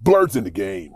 Blerd's in the game.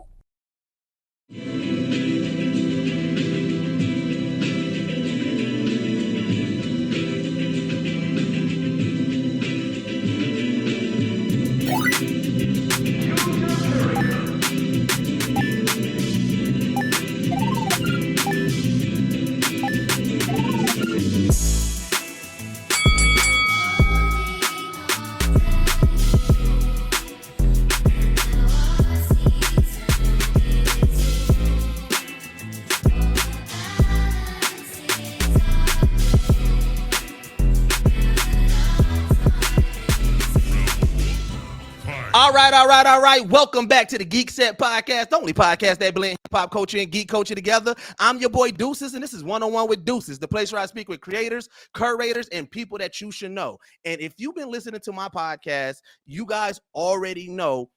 All right. Welcome back to the Geekset Podcast, the only podcast that blends hip-hop culture and geek culture together. I'm your boy Deuces, and this is One-on-One with Deuces, the place where I speak with creators, curators, and people that you should know. And if you've been listening to my podcast, you guys already know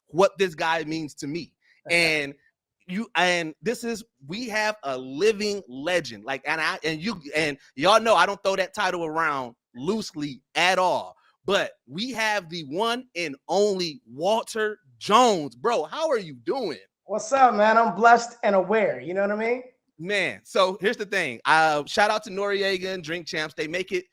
what this guy means to me. And we have a living legend. And y'all know I don't throw that title around loosely at all. But we have the one and only Walter Jones. Bro, how are you doing? What's up, man? I'm blessed and aware. You know what I mean? Man, so here's the thing. Shout out to Noriega and Drink Champs. They make it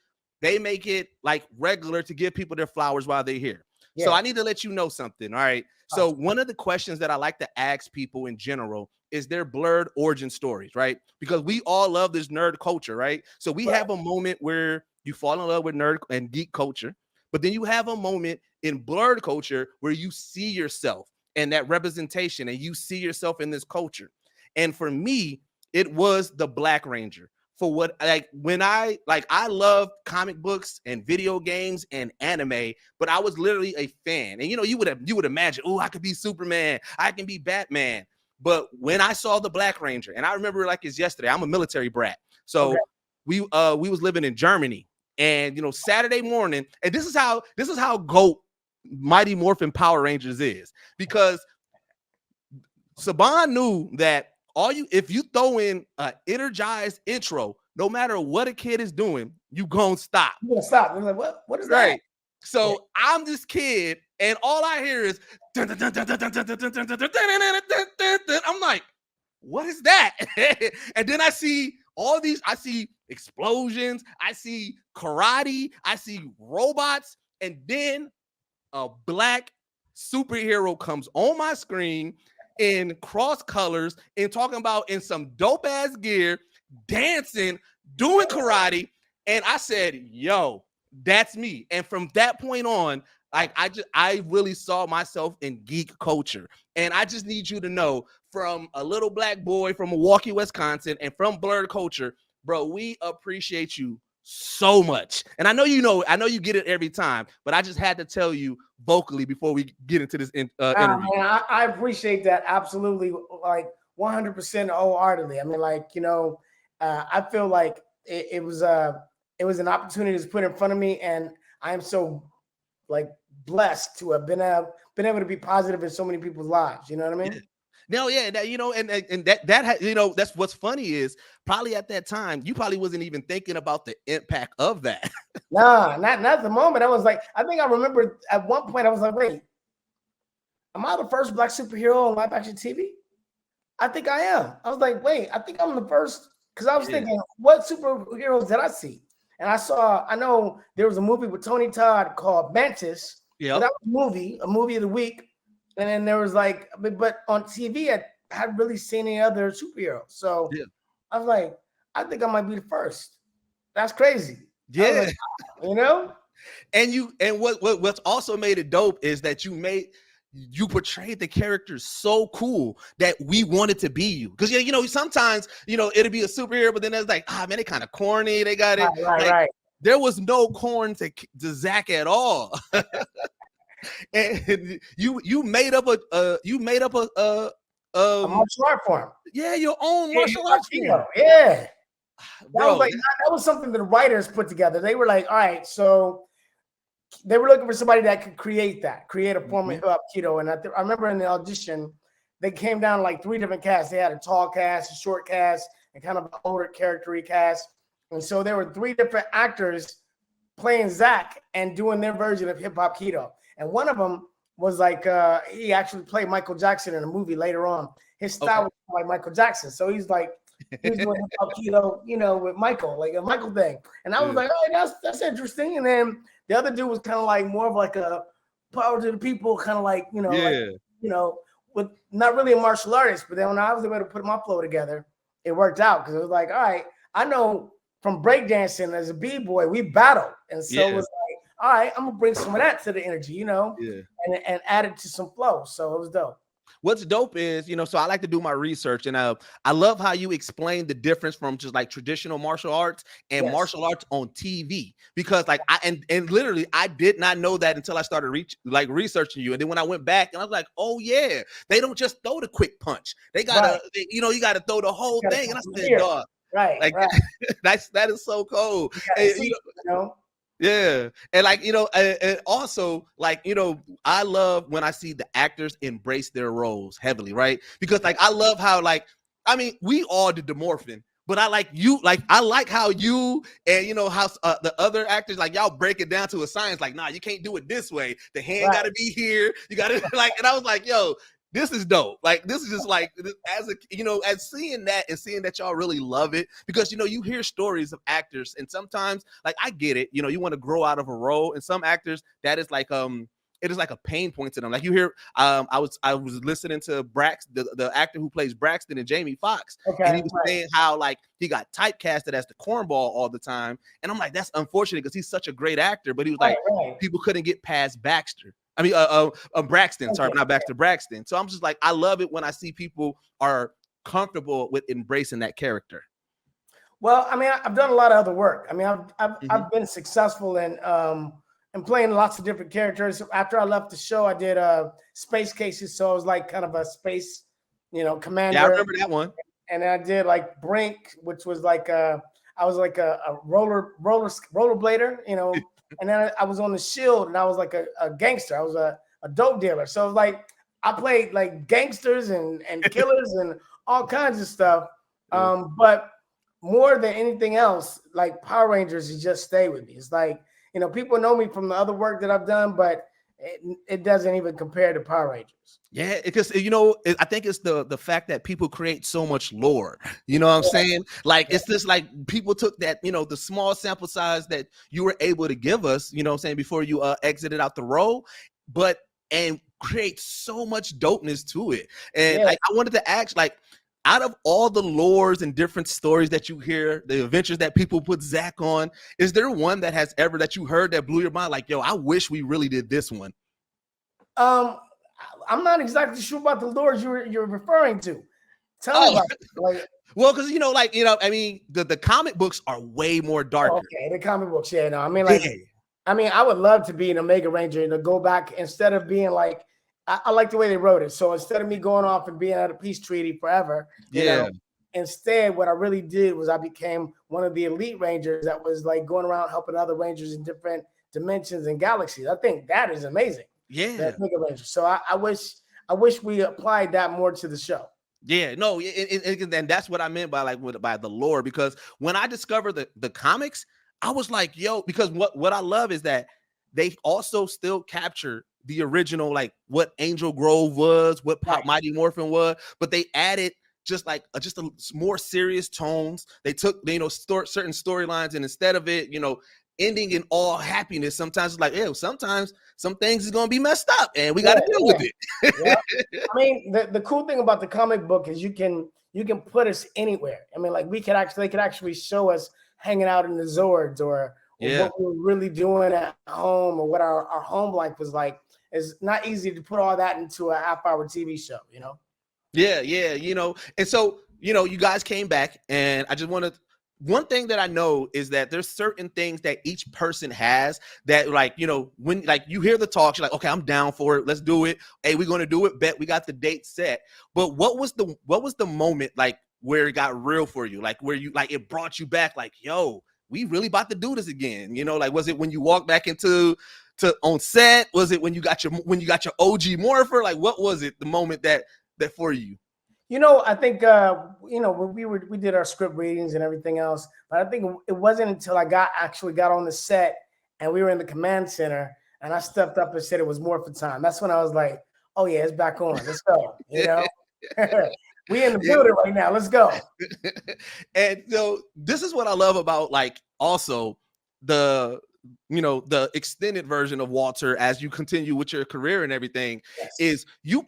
like regular to give people their flowers while they're here. Yeah. So I need to let you know something. All right. So one of the questions that I like to ask people in general is their Blerd origin stories, right? Because we all love this nerd culture, right? So we have a moment where you fall in love with nerd and geek culture. But then you have a moment in Blerd culture where you see yourself and that representation, and you see yourself in this culture. And for me, it was the Black Ranger. I love comic books and video games and anime, but I was literally a fan. And you would imagine, oh, I could be Superman, I can be Batman. But when I saw the Black Ranger, and I remember like it's yesterday, I'm a military brat. So we was living in Germany. And Saturday morning, and this is how GOAT Mighty Morphin Power Rangers is, because Saban knew that if you throw in an energized intro, no matter what a kid is doing, you gonna stop. You're gonna stop. I'm like, what is that? Right. So I'm this kid, and all I hear is I'm like, what is that? And then I see explosions, I see karate, I see robots, and then a black superhero comes on my screen in cross colors and talking about in some dope ass gear, dancing, doing karate. And I said, yo, that's me. And from that point on, I really saw myself in geek culture. And I just need you to know, from a little black boy from Milwaukee, Wisconsin, and from Blerd culture, bro, we appreciate you so much. And I know you get it every time, but I just had to tell you vocally before we get into this interview. Man, I appreciate that absolutely, like 100% wholeheartedly. I mean, I feel like it was an opportunity that's put in front of me, and I am so blessed to have been able to be positive in so many people's lives. You know what I mean? Yeah. No, yeah, that's what's funny is probably at that time you probably wasn't even thinking about the impact of that. Nah, not at the moment. I was like, I think I remember at one point I was like, wait, am I the first black superhero on live action TV? I think I am. I was like, wait, I think I'm the first, because I was thinking, what superheroes did I see? And I know there was a movie with Tony Todd called Mantis. Yeah, so that was a movie of the week. And then there was but on TV, I hadn't really seen any other superheroes. So I was like, I think I might be the first. That's crazy. Yeah. And what's also made it dope is that you portrayed the characters so cool that we wanted to be you. Because sometimes it'll be a superhero, but then there's like, man, they kind of corny. They got it. Right. There was no corn to Zach at all. And you made up a martial art form. Yeah, your own martial arts form. Yeah. That was something that the writers put together. They were like, all right, so they were looking for somebody that could create a form of Aikido. And I remember in the audition, they came down like 3 different casts. They had a tall cast, a short cast, and kind of an older character cast. And so there were 3 different actors playing Zach and doing their version of hip hop Aikido. And one of them was like he actually played Michael Jackson in a movie later on. His style was like Michael Jackson, so he was doing kilo, with Michael, like a Michael thing. And I was like, oh, that's interesting. And then the other dude was kind of like more of like a power to the people, kind of like with not really a martial artist. But then when I was able to put my flow together, it worked out because it was like, all right, I know from breakdancing as a b-boy, we battled, and so it was like, all right, I'm gonna bring some of that to the energy, and add it to some flow. So it was dope. What's dope is, so I like to do my research, and I love how you explain the difference from just like traditional martial arts and martial arts on TV, because like and literally I did not know that until I started researching you. And then when I went back and I was like, oh yeah, they don't just throw the quick punch. They gotta, you gotta throw the whole thing. And I said, dog, right. that is so cool. Yeah. And like, and also like, I love when I see the actors embrace their roles heavily, right? Because like, I love how like, I mean, we all did the morphing, but I like how you and how the other actors, like y'all break it down to a science, like, nah, you can't do it this way. The hand got to be here. You got to like, and I was like, yo, this is dope. Like, this is just like, as seeing that and seeing that y'all really love it, because, you hear stories of actors, and sometimes, like, I get it, you want to grow out of a role, and some actors, that is like, it is like a pain point to them. Like, you hear, I was listening to the actor who plays Braxton and Jamie Foxx, and he was saying how, like, he got typecasted as the cornball all the time, and I'm like, that's unfortunate because he's such a great actor, but he was like, people couldn't get past Baxter. I mean, Braxton, sorry, not Baxter, Braxton. So I'm just like, I love it when I see people are comfortable with embracing that character. Well, I mean, I've done a lot of other work. I mean, I've been successful in playing lots of different characters. After I left the show, I did Space Cases, so I was like kind of a space, commander. Yeah, I remember that one. And then I did like Brink, which was like I was like a rollerblader, And then I was on the Shield, and I was like a gangster. I was a dope dealer. So it was like I played like gangsters and killers and all kinds of stuff. But more than anything else, like Power Rangers, it just stayed with me. It's like, people know me from the other work that I've done, but it doesn't even compare to Power Rangers. Yeah, because I think it's the fact that people create so much lore. You know what I'm saying? Like, it's just like people took that, the small sample size that you were able to give us, you know what I'm saying, before you exited out the role, and create so much dopeness to it. And like, I wanted to ask, like, out of all the lores and different stories that you hear, the adventures that people put Zach on, is there one that you heard that blew your mind? Like, yo, I wish we really did this one. I'm not exactly sure about the lures you're referring to. Tell me about it. Like, well, because I mean, the comic books are way more darker. Okay, the comic books, I mean, like, I would love to be an Omega Ranger and to go back instead of being like, I like the way they wrote it. So instead of me going off and being at a peace treaty forever, instead, what I really did was I became one of the elite Rangers that was like going around helping other Rangers in different dimensions and galaxies. I think that is amazing. Yeah. So I wish we applied that more to the show. Yeah, no, and that's what I meant by by the lore, because when I discovered the comics, I was like, yo, because what I love is that they also still capture the original, like what Angel Grove was, what Mighty Morphin was, but they added just a more serious tones. They took, certain storylines, and instead of it, ending in all happiness, sometimes it's like, sometimes some things is gonna be messed up, and we got to deal with it. I mean, the cool thing about the comic book is you can put us anywhere. I mean, like they could actually show us hanging out in the Zords or what we were really doing at home, or what our home life was like. It's not easy to put all that into a half-hour TV show, Yeah, and so you guys came back, and I just wanted. One thing that I know is that there's certain things that each person has that, like, when like you hear the talks, you're like, okay, I'm down for it. Let's do it. Hey, we're going to do it. Bet we got the date set. But what was the moment like where it got real for you? Like where you, like, it brought you back, like, yo, we really about to do this again. Like, was it when you walked back into on set? Was it when you got your OG morpher? Like, what was it, the moment that for you? I think, when we did our script readings and everything else, but I think it wasn't until I actually got on the set and we were in the command center, and I stepped up and said it was Morphin time. That's when I was like, oh yeah, it's back on. Let's go. You know, we in the building right now. Let's go. And so this is what I love about like also the extended version of Walter as you continue with your career and everything is you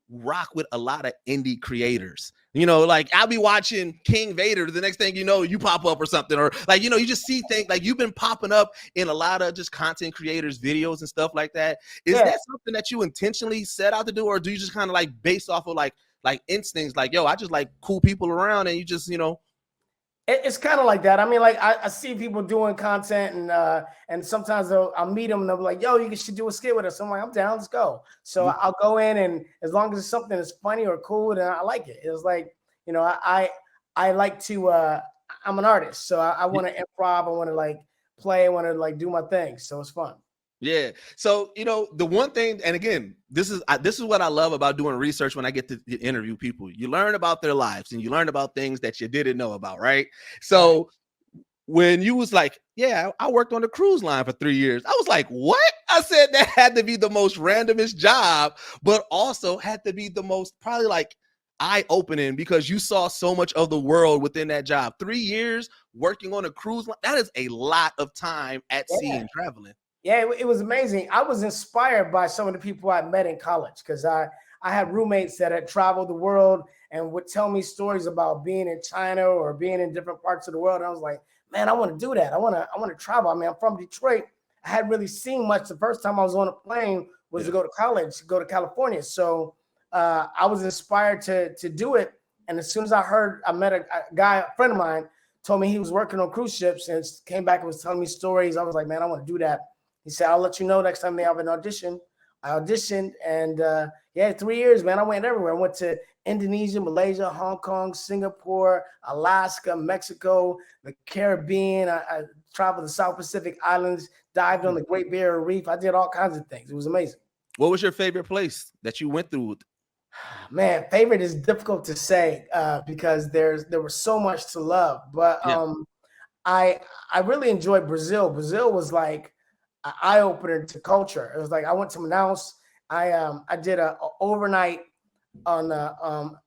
rock with a lot of indie creators. You know, like I'll be watching King Vader. The next thing you know, you pop up or something, or like, you just see things like you've been popping up in a lot of just content creators' videos and stuff like that. Is that something that you intentionally set out to do, or do you just kind of like based off of like instincts, like, yo, I just like cool people around and you just, It's kind of like that. I mean, like I see people doing content and sometimes I'll meet them and they'll be like, yo, you should do a skit with us. I'm like, I'm down, let's go. So I'll go in, and as long as it's something that's funny or cool, then I like it. It's like, I like to, I'm an artist. So I want to improv. I want to like play. I want to like do my thing. So it's fun. Yeah. So, the one thing, and again, this is what I love about doing research when I get to interview people. You learn about their lives and you learn about things that you didn't know about, right? So when you was like, yeah, I worked on the cruise line for 3 years, I was like, what? I said that had to be the most randomest job, but also had to be the most probably like eye-opening because you saw so much of the world within that job. 3 years working on a cruise line, that is a lot of time at sea and traveling. Yeah, it was amazing. I was inspired by some of the people I met in college because I had roommates that had traveled the world and would tell me stories about being in China or being in different parts of the world. And I was like, man, I want to do that. I want to travel. I mean, I'm from Detroit. I hadn't really seen much. The first time I was on a plane was to go to college, to go to California. So I was inspired to do it. And as soon as I met a guy, a friend of mine, told me he was working on cruise ships and came back and was telling me stories. I was like, man, I want to do that. He said, I'll let you know next time they have an audition. I auditioned, and 3 years, man. I went everywhere. I went to Indonesia, Malaysia, Hong Kong, Singapore, Alaska, Mexico, the Caribbean. I traveled the South Pacific Islands, dived on the Great Barrier Reef. I did all kinds of things. It was amazing. What was your favorite place that you went through? Man, favorite is difficult to say because there was so much to love. But I really enjoyed Brazil. Brazil was like an eye-opener to culture. It was like I went to Manaus. I did a overnight on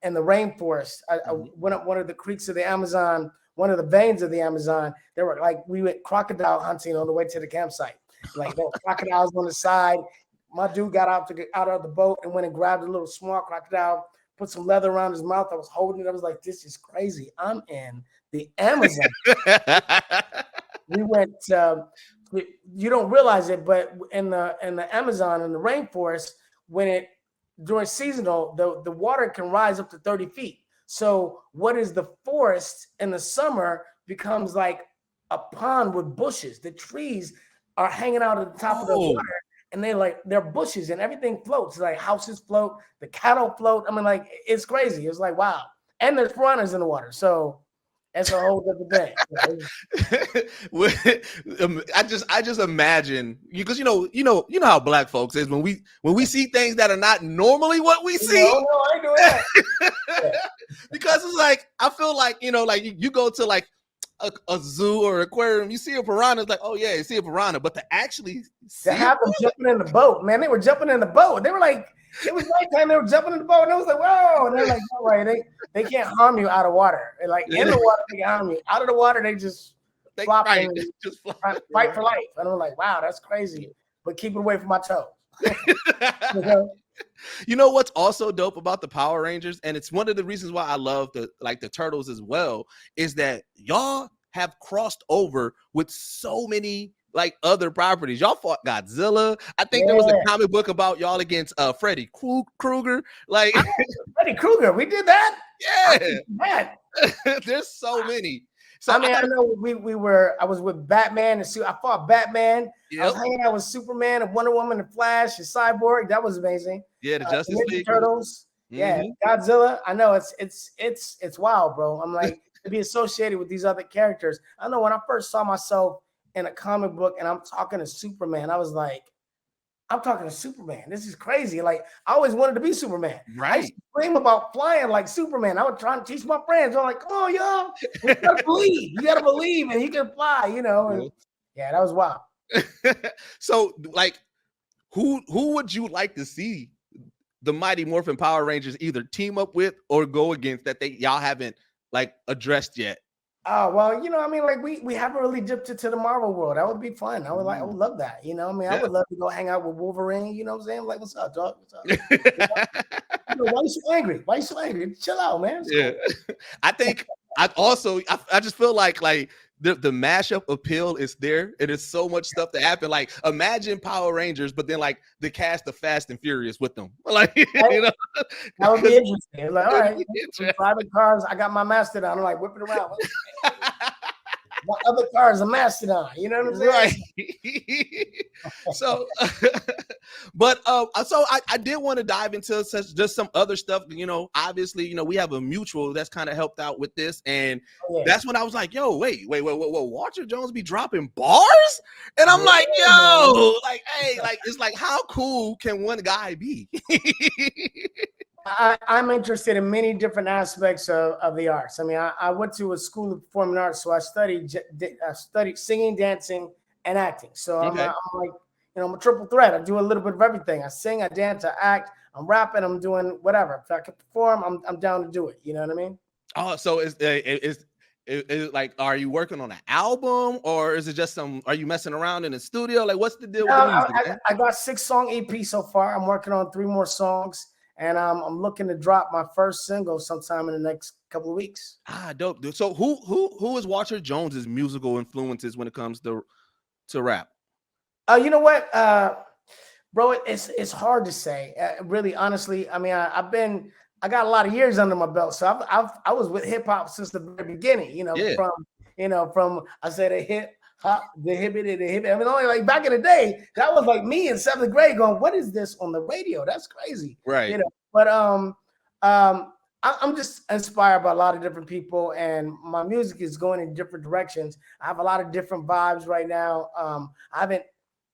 in the rainforest. I went up one of the creeks of the Amazon, one of the veins of the Amazon. There were like we went crocodile hunting on the way to the campsite. Like there were crocodiles on the side. My dude got out of the boat and went and grabbed a little small crocodile, put some leather around his mouth. I was holding it. I was like, this is crazy. I'm in the Amazon. We went. You don't realize it, but in the Amazon, in the rainforest, during seasonal, the water can rise up to 30 feet. So what is the forest in the summer becomes like a pond with bushes. The trees are hanging out at the top of the water, and they're bushes, and everything floats. Like houses float, the cattle float. I mean, like it's crazy. It's like wow, and there's piranhas in the water. So. That's a whole different thing. I just imagine because you know how black folks is when we see things that are not normally what we see. No, I do that. Because it's like I feel like like you go to like a zoo or aquarium, you see a piranha, it's like, oh yeah, you see a piranha, but to actually have them jumping in the boat, man, they were jumping in the boat. They were like. It was nighttime. They were jumping in the boat, and I was like, "Whoa!" And they're like, "No way, they can't harm you out of water. And like in the water, they can harm you. Out of the water, they flop and just fight for life." And I'm like, "Wow, that's crazy." But keep it away from my toe. You know what's also dope about the Power Rangers, and it's one of the reasons why I love the Turtles as well, is that y'all have crossed over with so many. Like other properties, y'all fought Godzilla. I think there was a comic book about y'all against Freddy Krueger. Like Freddy Krueger, we did that. Yeah, there's so many. So I mean, I know I was with Batman and I fought Batman. Yep. I was hanging out with Superman and Wonder Woman and Flash and Cyborg. That was amazing. Yeah, the Justice League Turtles. Mm-hmm. Yeah, Godzilla. I know it's wild, bro. I'm like to be associated with these other characters. I know when I first saw myself in a comic book and I'm talking to Superman, I was like, I'm talking to Superman. This is crazy. Like I always wanted to be Superman. Right. I used to dream about flying like Superman. I would try to teach my friends. I'm like, come on, y'all. You gotta believe. You gotta believe and you can fly, And yeah, that was wild. So, like, who would you like to see the Mighty Morphin Power Rangers either team up with or go against that y'all haven't like addressed yet? Oh, well, I mean, like we haven't really dipped into the Marvel world. That would be fun. I would love that. I mean, I would love to go hang out with Wolverine. You know what I'm saying? Like, what's up, dog? What's up? Why you so angry? Why you so angry? Chill out, man. Cool. I think I just feel like the mashup appeal is there. It is so much stuff that happened. Like, imagine Power Rangers, but then like the cast of Fast and Furious with them. Like, that would be interesting. Like, all right, private cars. I got my Mastodon. I'm like whipping around. My other car is a Mastodon. You know what I'm saying? Right. So, but so I did want to dive into just some other stuff. Obviously, we have a mutual that's kind of helped out with this, and that's when I was like, "Yo, wait, Walter Jones be dropping bars?" And I'm like, "Yo, like, hey, like, it's like, how cool can one guy be?" I'm interested in many different aspects of the arts. I mean, I went to a school of performing arts, so I studied singing, dancing, and acting. So I'm like, I'm a triple threat. I do a little bit of everything. I sing, I dance, I act, I'm rapping, I'm doing whatever. If I can perform, I'm down to do it. You know what I mean? Oh, so is like, are you working on an album, or is it just are you messing around in the studio? Like, what's the deal with the music? I got 6-song EP so far. I'm working on 3 more songs. And I'm looking to drop my first single sometime in the next couple of weeks. Dope, dude. So who is Walter Jones's musical influences when it comes to rap? You know what, bro? It's hard to say. Really, honestly. I mean, I got a lot of years under my belt, so I was with hip hop since the very beginning. From I said a hip hop, the hibbity, the hibbity. I mean, only like back in the day, that was like me in 7th grade going, "What is this on the radio? That's crazy." Right. But I'm just inspired by a lot of different people, and my music is going in different directions. I have a lot of different vibes right now. I haven't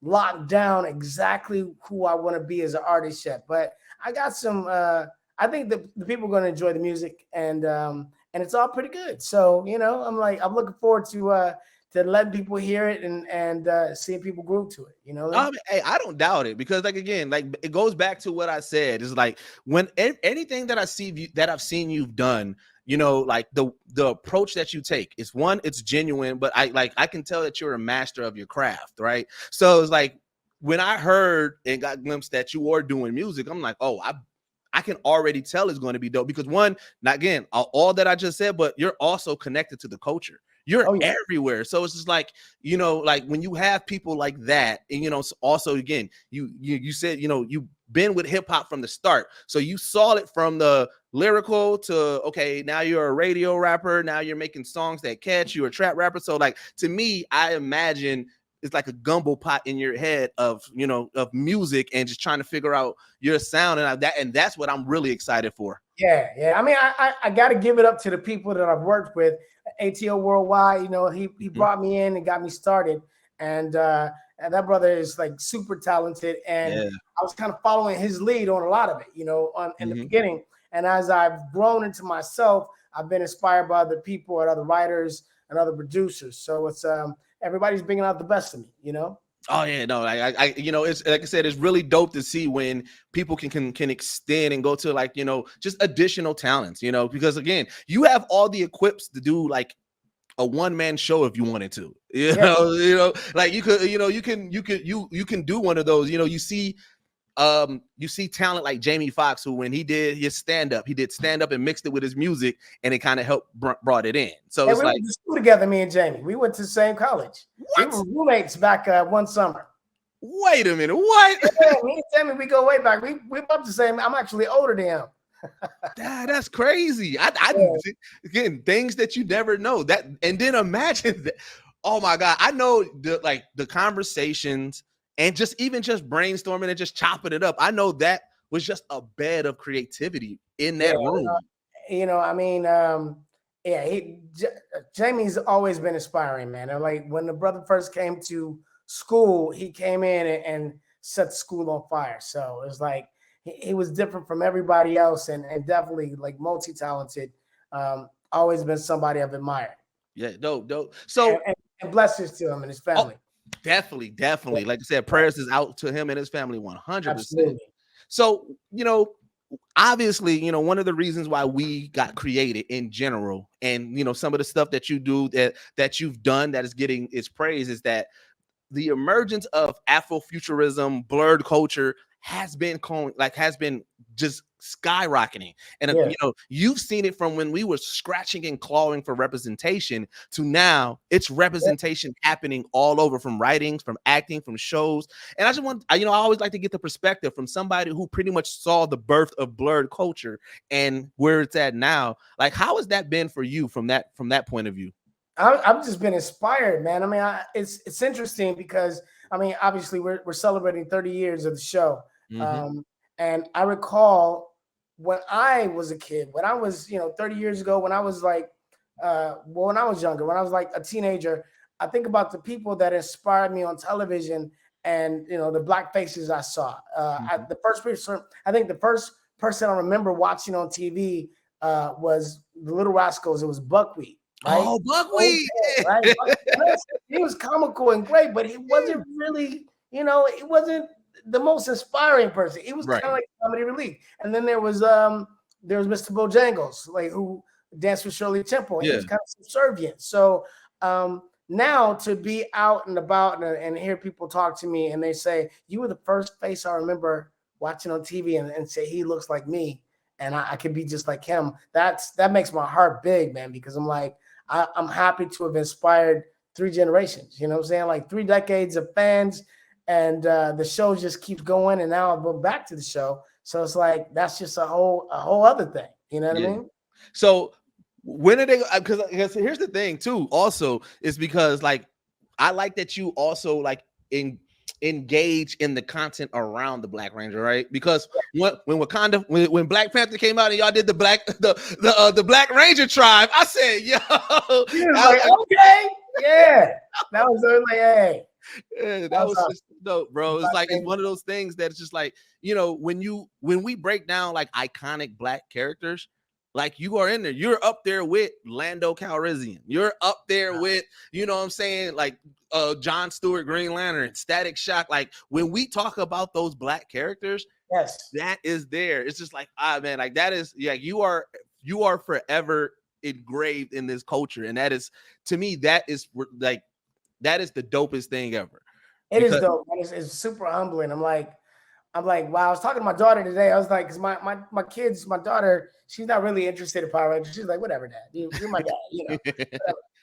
locked down exactly who I want to be as an artist yet, but I got some. I think the people are going to enjoy the music, and it's all pretty good. So I'm looking forward to letting people hear it and seeing people groove to it. Hey, I don't doubt it, because like, again, like, it goes back to what I said. Is like, when anything that I've seen you've done, like the approach that you take is, one, it's genuine, but I can tell that you're a master of your craft, right? So it's like, when I heard and got glimpsed that you are doing music, I'm like, oh, I can already tell it's going to be dope, because, one, not again, all that I just said, but you're also connected to the culture. You're everywhere. So it's just like, like, when you have people like that, and, also, again, you said, you've been with hip hop from the start. So you saw it from the lyrical to, okay, now you're a radio rapper. Now you're making songs that catch. You're a trap rapper. So, like, to me, I imagine it's like a gumbo pot in your head of music, and just trying to figure out your sound, and that's what I'm really excited for. Yeah. I mean, I got to give it up to the people that I've worked with. ATO Worldwide, he brought me in and got me started, and that brother is like super talented, and I was kind of following his lead on a lot of it, in the beginning. And as I've grown into myself, I've been inspired by other people and other writers and other producers. So it's everybody's bringing out the best of me, Oh yeah, no, I it's like I said, it's really dope to see when people can extend and go to, like, just additional talents, because, again, you have all the equips to do like a one-man show if you wanted to, like, you could, you can do one of those, you see talent like Jamie Foxx, who, when he did his stand-up, he did stand-up and mixed it with his music, and it kind of helped brought it in. So it's we like, went to school together, me and Jamie. We went to the same college. What? We were roommates back one summer. Wait a minute, what? Yeah, me and Jamie, we go way back. We both the same. I'm actually older than him. That's crazy. Again, things that you never know. That, and then imagine that. Oh my God, I know the conversations, and just brainstorming and just chopping it up. I know that was just a bed of creativity in that room. I mean, Jamie's always been inspiring, man. And like, when the brother first came to school, he came in and set the school on fire. So it's like, he was different from everybody else, and definitely like multi-talented. Always been somebody I've admired. Yeah, dope. So and blessings to him and his family. Definitely. Like I said, prayers is out to him and his family 100%. Absolutely. So, obviously, one of the reasons why we got created in general, and some of the stuff that you do that you've done that is getting its praise, is that the emergence of Afrofuturism, blerd culture has been just skyrocketing. And you've seen it from when we were scratching and clawing for representation to now it's representation happening all over, from writings, from acting, from shows. And I always like to get the perspective from somebody who pretty much saw the birth of blerd culture and where it's at now. Like, how has that been for you from that point of view? I've just been inspired, man. I mean, it's interesting because obviously we're celebrating 30 years of the show, and I recall when I was a kid, when I was 30 years ago, when I was like, when I was younger, when I was like a teenager, I think about the people that inspired me on television, and the black faces I saw. I think the first person I remember watching on TV was the Little Rascals. It was Buckwheat. Right? Oh, Buckwheat! Right? He was comical and great, but he wasn't really, it wasn't the most inspiring person. He was kind of like comedy relief. And then there was Mr. Bojangles, like, who danced with Shirley Temple. He was kind of subservient. So now to be out and about and hear people talk to me and they say, you were the first face I remember watching on TV and say he looks like me and I could be just like him. That makes my heart big, man, because I'm like, I'm happy to have inspired 3 generations, you know what I'm saying? Like 3 decades of fans, and the show just keeps going, and now I'll go back to the show. So it's like, that's just a whole other thing, you know what I mean? So when are they, because here's the thing too, also, is because like, I like that you also like engage in the content around the Black Ranger, right? Because when Black Panther came out and y'all did the Black Ranger tribe, I said, yo, okay, yeah, that was like, hey, that was just dope, bro. It's like, it's one of those things that's just like, when we break down like iconic Black characters, like, you are in there, you're up there with Lando Calrissian, you're up there with, what I'm saying, like John Stewart, Green Lantern, Static Shock. Like, when we talk about those Black characters, that is there. It's just like, man, like, that is, you are forever engraved in this culture, and that is, to me, that is the dopest thing ever. It is dope. It's super humbling. I'm like, wow. I was talking to my daughter today. I was like, because my daughter, she's not really interested in Power Rangers. She's like, whatever, Dad. You're my dad,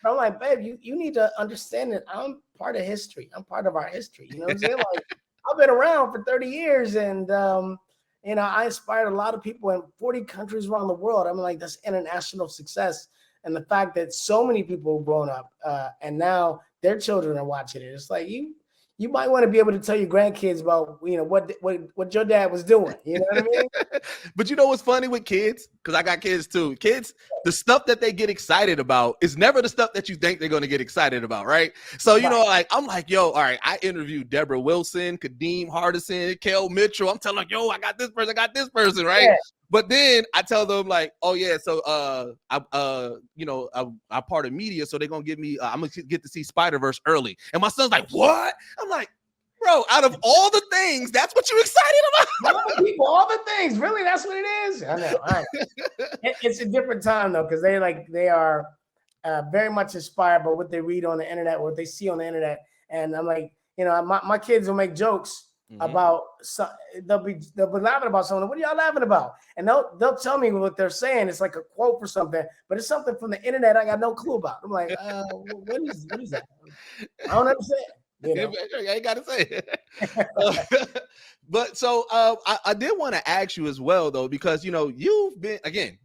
But I'm like, babe, you need to understand that I'm part of history. I'm part of our history. You know what I'm saying? Like, I've been around for 30 years, and I inspired a lot of people in 40 countries around the world. I'm like, that's international success. And the fact that so many people have grown up and now their children are watching it. It's like, you might want to be able to tell your grandkids about, what your dad was doing. You know what I mean? But you know what's funny with kids? Because I got kids too. Kids, the stuff that they get excited about is never the stuff that you think they're going to get excited about, right? So, like, I'm like, yo, all right, I interviewed Deborah Wilson, Kadeem Hardison, Kel Mitchell. I'm telling, like, yo, I got this person, right? Yeah. But then I tell them, like, oh yeah, so I'm part of media, so they're gonna give me I'm gonna get to see Spider-Verse early. And my son's like, what? I'm like, bro, out of all the things, that's what you're excited about? All the things, really, that's what it is. I know. It's a different time though, because they are very much inspired by what they read on the internet, what they see on the internet. And I'm like, my kids will make jokes about they'll be laughing about something. What are y'all laughing about? And they'll tell me what they're saying. It's like a quote for something, but it's something from the internet I got no clue about. I'm like, what is that? I don't understand. I ain't gotta say it. But so I did want to ask you as well though, because you've been, again,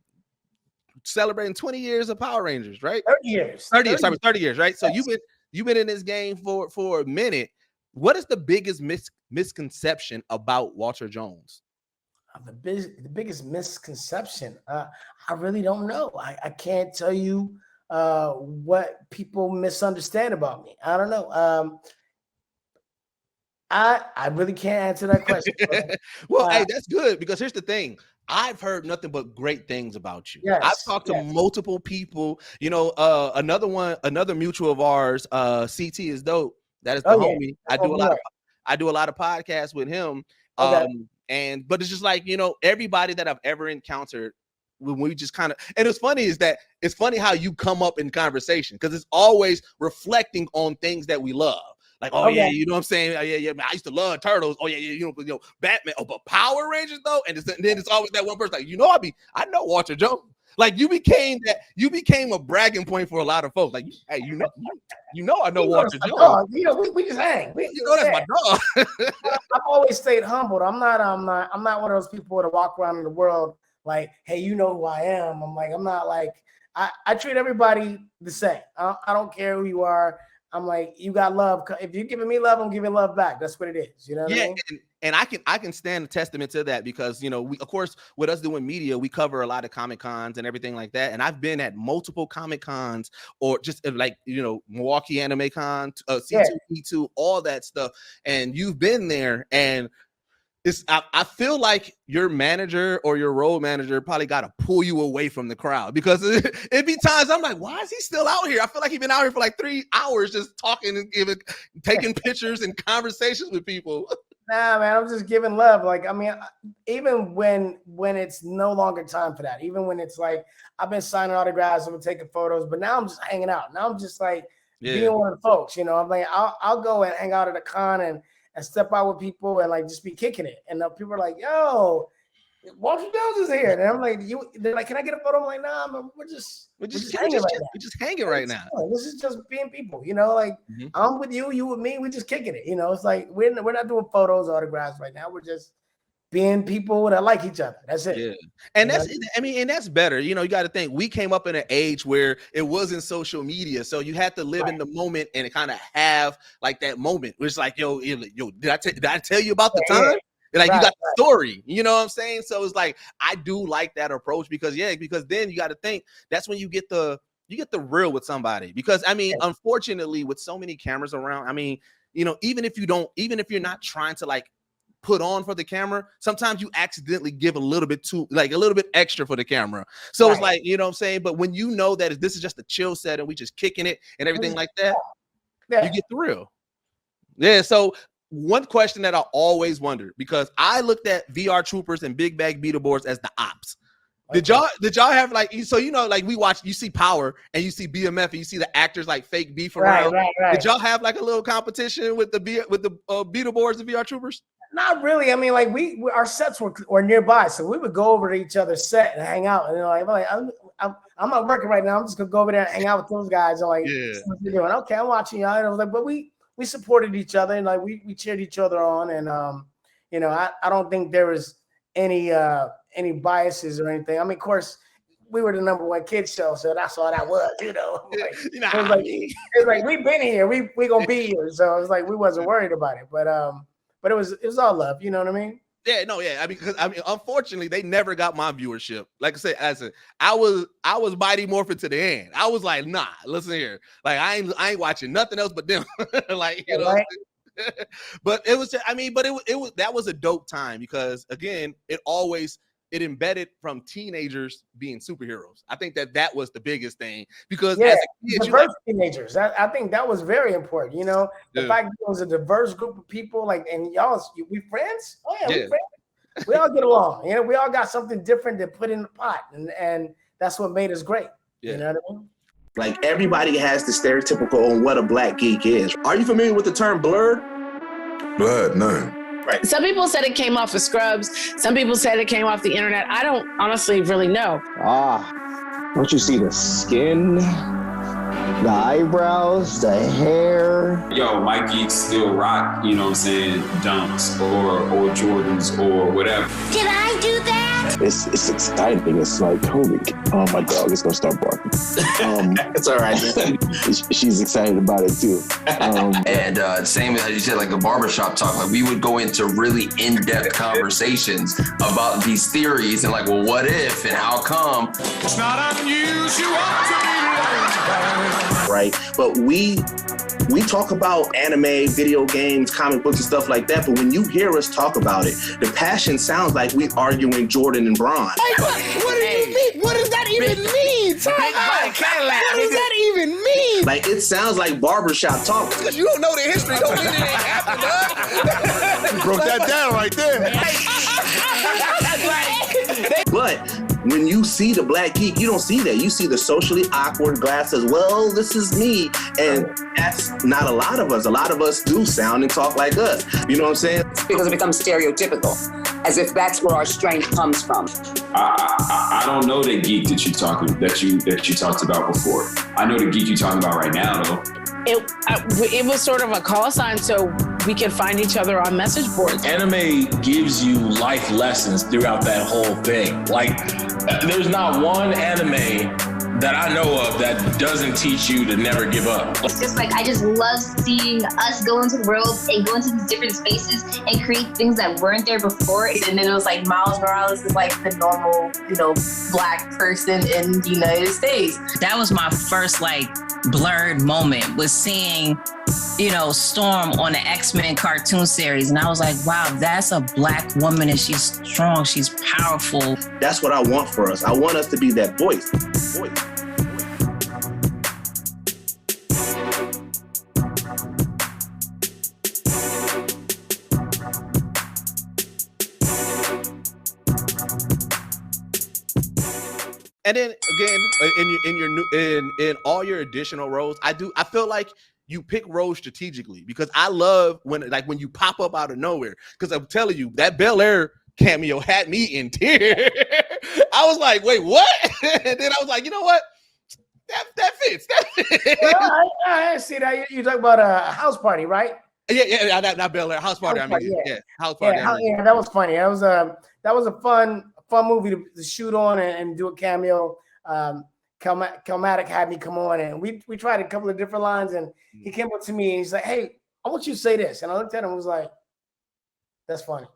celebrating 20 years of Power Rangers, right? 30 years. 30 years, right? So you've been in this game for a minute. What is the biggest misconception about Walter Jones? The biggest misconception, I really don't know. I can't tell you what people misunderstand about me. I don't know. I really can't answer that question. Well, hey, that's good, because here's the thing. I've heard nothing but great things about you. Yes, I've talked to multiple people. Another mutual of ours, CT is dope. That is the homie. I do a lot of podcasts with him. But it's just like, you know, everybody that I've ever encountered, when we just kind of, and it's funny how you come up in conversation, because it's always reflecting on things that we love. Like, yeah, you know what I'm saying? Oh, yeah, I used to love Turtles. Oh, yeah, you know, Batman. Oh, but Power Rangers though, and then it's always that one person like, you know, I know Walter Jones. Like, you became a bragging point for a lot of folks. Like, hey, you know, I know Walter Jones. You know, we just hang. That's my dog. I've always stayed humbled. I'm not one of those people that walk around in the world like, hey, you know who I am. I'm not like, I treat everybody the same. I don't care who you are. I'm like, you got love. If you're giving me love, I'm giving love back. That's what it is. You know what I mean? And I can stand a testament to that, because, you know, we, of course, with us doing media, we cover a lot of Comic Cons and everything like that. And I've been at multiple Comic Cons, or just like, you know, Milwaukee Anime Con, C2, E2, all that stuff. And you've been there, and I feel like your manager or your road manager probably got to pull you away from the crowd, because it'd be times I'm like, why is he still out here? I feel like he's been out here for like 3 hours just talking and taking pictures and conversations with people. Nah, man, I'm just giving love. Like, I mean, even when it's no longer time for that, even when it's like, I've been signing autographs, I've been taking photos, but now I'm just hanging out. Now I'm just like being one of the folks, you know. I'm like, I'll go and hang out at a con and step out with people and like just be kicking it. And people are like, yo, Walter Jones is here. And I'm like, they're like, can I get a photo? I'm like, nah, man, we're just hanging right now. We're just hanging right now. This is just being people, you know, like I'm with you, you with me, we're just kicking it. You know, it's like we're not doing photos, autographs right now. We're just being people that like each other. That's it. Yeah. And that's better. You know, you got to think, we came up in an age where it wasn't social media. So you had to live in the moment and kind of have like that moment. It's like, yo, did I tell you about the time? Like, you got the story, you know what I'm saying? So it's like, I do like that approach, because then you got to think, that's when you get the real with somebody. Because I mean, unfortunately, with so many cameras around, I mean, you know, even if you're not trying to like put on for the camera, sometimes you accidentally give a little bit extra for the camera. So it's like, you know what I'm saying? But when you know that this is just a chill set and we just kicking it and everything like that, you get the real. Yeah. So one question that I always wondered, because I looked at VR Troopers and Big Bag Beetleborgs as the ops. Did y'all have like, so, you know, like you see Power and you see BMF and you see the actors like fake beef around. Right. Did y'all have like a little competition with the Beetleborgs and VR Troopers? Not really. I mean, like our sets were nearby, so we would go over to each other's set and hang out. And I'm not working right now. I'm just gonna go over there and hang out with those guys. And like, what you doing? Okay, I'm watching y'all. And I was like, but we supported each other, and like we cheered each other on. And you know, I don't think there was any biases or anything. I mean, of course, we were the #1 kids show, so that's all that was, you know. Like, it's like we've been here, we gonna be here. So it's like we wasn't worried about it, but it was all love, you know what I mean? Yeah, no, yeah. I mean, unfortunately, they never got my viewership. Like I said, I was Mighty Morphin to the end. I was like, nah, listen here. Like, I ain't watching nothing else but them. Like, you know. Right. But it was, that was a dope time, because again, it embedded from teenagers being superheroes. I think that was the biggest thing, because as a kid, diverse teenagers. I think that was very important. You know, the fact that it was a diverse group of people, like, and we friends. Oh yeah, we friends. We all get along. You know, we all got something different to put in the pot, and that's what made us great. Yeah. You know what I mean? Like, everybody has the stereotypical on what a black geek is. Are you familiar with the term blerd? Blerd, no. Right. Some people said it came off of Scrubs. Some people said it came off the internet. I don't honestly really know. Don't you see the skin, the eyebrows, the hair? Yo, my geeks still rock, you know what I'm saying, Dunks or Jordans or whatever. Did I do that? It's exciting. It's like, holy, oh, my dog is gonna start barking. It's all right. She's excited about it too. And same as you said, like a barbershop talk, like we would go into really in-depth conversations about these theories and like, well, what if and how come? It's not unusual to be loved. right? But we talk about anime, video games, comic books, and stuff like that. But when you hear us talk about it, the passion sounds like we arguing Jordan and Bron. What do you mean? What does that even mean? What does that even mean? Like, it sounds like barbershop talk. Because you don't know the history, don't mean it ain't happened, dog. You broke that down right there. But when you see the Black Geek, you don't see that. You see the socially awkward glasses. Well, this is me. And that's not a lot of us. A lot of us do sound and talk like us. You know what I'm saying? Because it becomes stereotypical, as if that's where our strength comes from. I don't know the geek that you talked about before. I know the geek you're talking about right now, though. It was sort of a call sign so we could find each other on message boards. Anime gives you life lessons throughout that whole thing. Like, there's not one anime that I know of that doesn't teach you to never give up. It's just like, I just love seeing us go into the world and go into these different spaces and create things that weren't there before. And then it was like Miles Morales is like the normal, Black person in the United States. That was my first Blerd moment, was seeing, Storm on the X-Men cartoon series. And I was like, wow, that's a Black woman and she's strong, she's powerful. That's what I want for us. I want us to be that voice. And then again, in all your additional roles, I feel like you pick roles strategically, because I love when you pop up out of nowhere. Because I'm telling you, that Bel Air cameo had me in tears. I was like, wait, what? And then I was like, you know what? That fits. Well, I see that. You talk about a house party, right? Yeah, not Bel Air, house party. House party. Yeah, that was funny. That was a fun movie to shoot on and do a cameo. Calmatic had me come on, and we tried a couple of different lines, and he came up to me and he's like, "Hey, I want you to say this," and I looked at him and was like, "That's funny."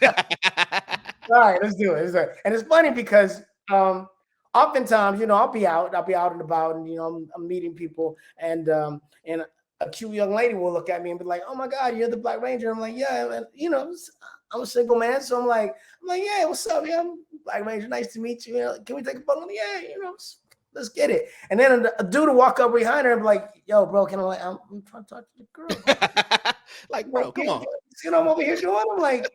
All right, let's do it. And it's funny because oftentimes, I'll be out and about, and I'm meeting people, and a cute young lady will look at me and be like, "Oh my God, you're the Black Ranger." I'm like, "Yeah," and I'm a single man, so I'm like, "Yeah, what's up? Yeah, I'm Black Ranger. Nice to meet you. Can we take a photo?" Yeah, let's get it. And then a dude will walk up behind her and be like, "Yo, bro, I'm trying to talk to the girl." Like, bro, come on. See what I'm over here doing? I'm like,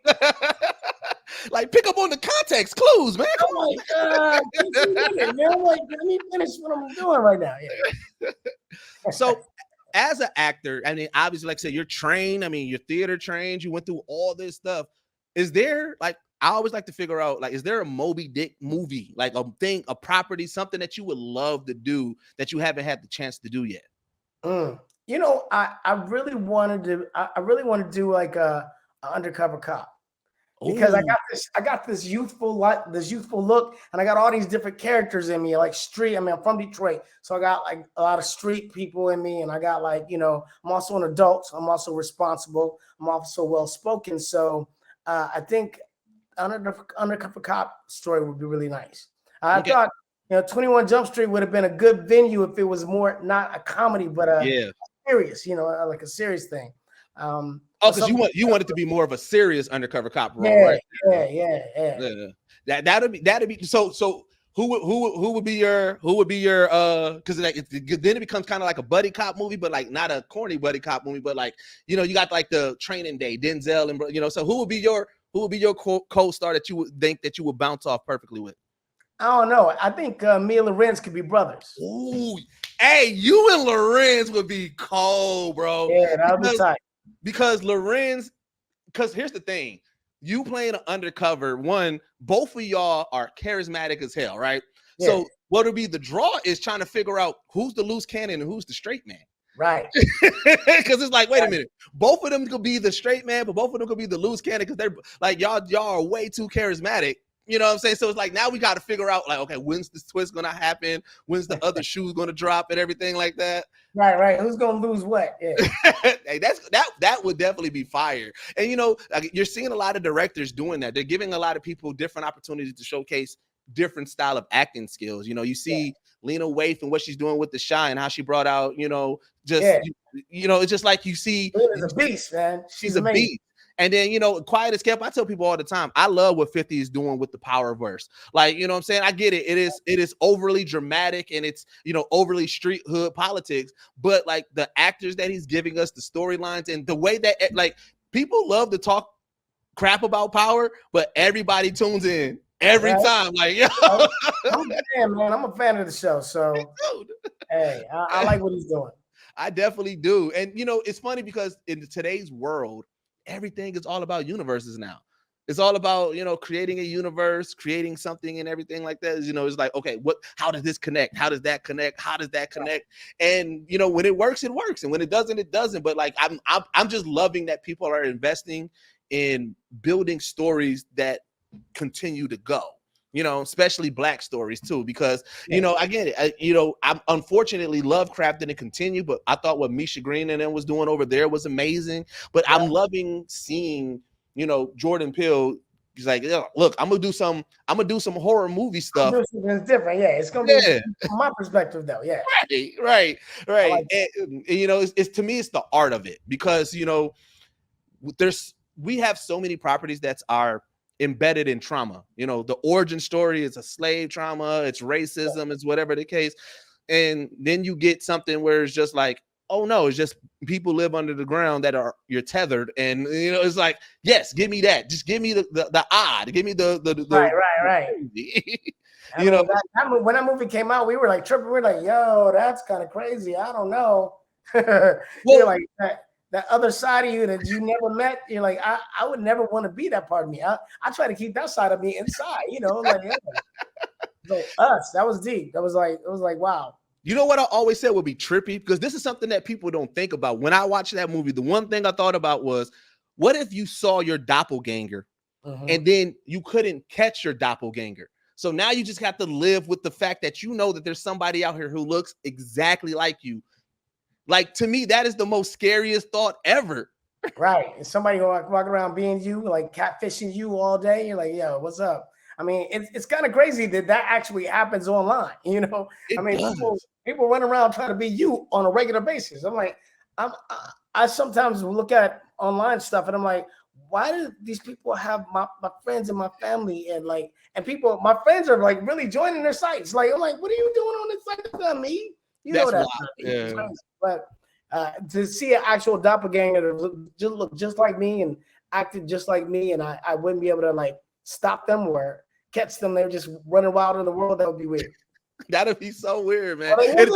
pick up on the context clues, man. Come on. Man. I'm like, let me finish what I'm doing right now. Yeah. So, as an actor, I mean, obviously, like I said, you're trained. I mean, you're theater trained. You went through all this stuff. Is there, I always like to figure out, is there a Moby Dick movie, a property, something that you would love to do that you haven't had the chance to do yet? I really wanted to do a undercover cop, because I got this youthful look, and I got all these different characters in me, like street. I mean, I'm from Detroit, so I got a lot of street people in me, and I got I'm also an adult, so I'm also responsible. I'm also well spoken, so I think undercover cop story would be really nice. I thought 21 Jump Street would have been a good venue if it was more not a comedy, but serious, like a serious thing. Because you want it to be more of a serious undercover cop role, right? Yeah. That'd be so. Who would be your because then it becomes kind of like a buddy cop movie, but not a corny buddy cop movie, but you got the Training Day, Denzel, and so who would be your co-star that you would think that you would bounce off perfectly with? I don't know. I think me and Lorenz could be brothers. Ooh, hey, you and Lorenz would be cold, bro. Yeah, that would be tight. Because here's the thing. You playing an undercover one, both of y'all are charismatic as hell, right? Yeah. So what'll be the draw is trying to figure out who's the loose cannon and who's the straight man. Right. Because it's wait a minute. Both of them could be the straight man, but both of them could be the loose cannon because they're y'all are way too charismatic. You know what I'm saying? So it's now we got to figure out okay, when's this twist gonna happen? When's the other shoe gonna drop and everything like that? Right. Who's gonna lose what? Yeah. Hey, that would definitely be fire. And you're seeing a lot of directors doing that. They're giving a lot of people different opportunities to showcase different style of acting skills. You see Lena Waithe and what she's doing with The Shy and how she brought out, it's just like you see. She's a beast, man. She's a beast. And then, Quiet as Kept, I tell people all the time, I love what 50 is doing with the power verse. Like, you know what I'm saying? I get it. It is overly dramatic and it's, overly street hood politics. But like the actors that he's giving us, the storylines and the way that like people love to talk crap about power, but everybody tunes in every time. Like, I'm a fan, man. I'm a fan of the show. So, hey, I like what he's doing. I definitely do. And, it's funny because in today's world, everything is all about universes now. It's all about, creating a universe, creating something and everything like that. It's like, okay, how does this connect? How does that connect? How does that connect? And, when it works, it works. And when it doesn't, it doesn't. But like, I'm just loving that people are investing in building stories that continue to go, especially Black stories too, because, I get it. I'm unfortunately Lovecraft didn't continue, but I thought what Misha Green and them was doing over there was amazing. But I'm loving seeing, Jordan Peele. He's like, look, I'm gonna do some horror movie stuff. It's different, yeah. It's gonna be from my perspective, though, yeah. Right. Like and, it's to me, it's the art of it because we have so many properties that are embedded in trauma. The origin story is a slave trauma, it's racism, it's whatever the case. And then you get something where it's just like, oh no, it's just people live under the ground that you're tethered. And it's like, yes, give me that. Just give me the odd. Give me the right. When that movie came out, we were like tripping. We were like, yo, that's kind of crazy. I don't know. You're like that other side of you that you never met. You're like, I would never want to be that part of me. I try to keep that side of me inside, like us. That was deep. It was like, wow. You know what I always said would be trippy? Because this is something that people don't think about. When I watched that movie, the one thing I thought about was, what if you saw your doppelganger and then you couldn't catch your doppelganger? So now you just have to live with the fact that that there's somebody out here who looks exactly like you. Like, to me, that is the most scariest thought ever. Right. And somebody walking around being you, like catfishing you all day. You're like, yo, what's up? I mean, it's kind of crazy that actually happens online. People run around trying to be you on a regular basis. I'm like, I sometimes look at online stuff and I'm like, why do these people have my friends and my family and my friends are like really joining their sites? Like, I'm like, what are you doing on this site? That's not me. But to see an actual doppelganger that look just like me and acted just like me, and I wouldn't be able to like stop them or catch them. They're just running wild in the world. That would be weird. That'd be so weird, man. Like, do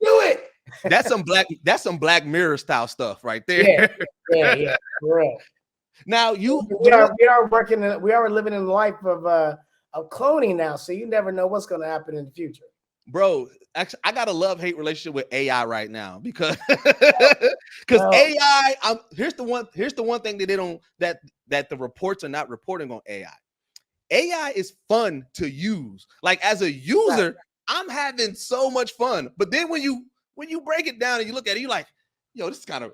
it. That's some Black Mirror style stuff right there. Yeah, for real. Now we are living in the life of cloning now, so you never know what's going to happen in the future. Bro, actually, I got a love-hate relationship with AI right now because AI. Here's the one thing that they don't that the reports are not reporting on AI. AI is fun to use. Like, as a user, I'm having so much fun. But then when you break it down and you look at it, you're like, yo, this is kind of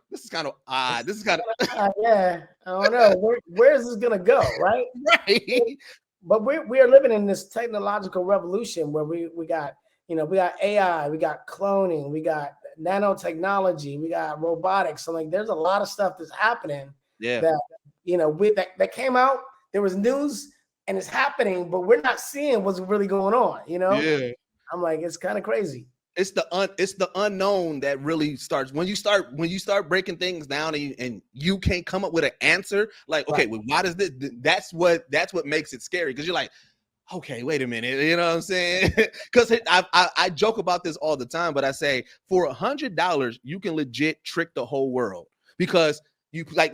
odd. This is kind of yeah. I don't know. Where is this gonna go? Right. Right. But we are living in this technological revolution where we got AI, we got cloning, we got nanotechnology, we got robotics. So like, there's a lot of stuff that's happening. Yeah. That that came out. There was news and it's happening, but we're not seeing what's really going on. Yeah. I'm like, it's kind of crazy. It's the unknown that really starts when you start breaking things down and you can't come up with an answer. Like, okay, well, why does this? That's what makes it scary, because you're like, okay, wait a minute, you know what I'm saying? Because I joke about this all the time, but I say for $100 you can legit trick the whole world, because you pay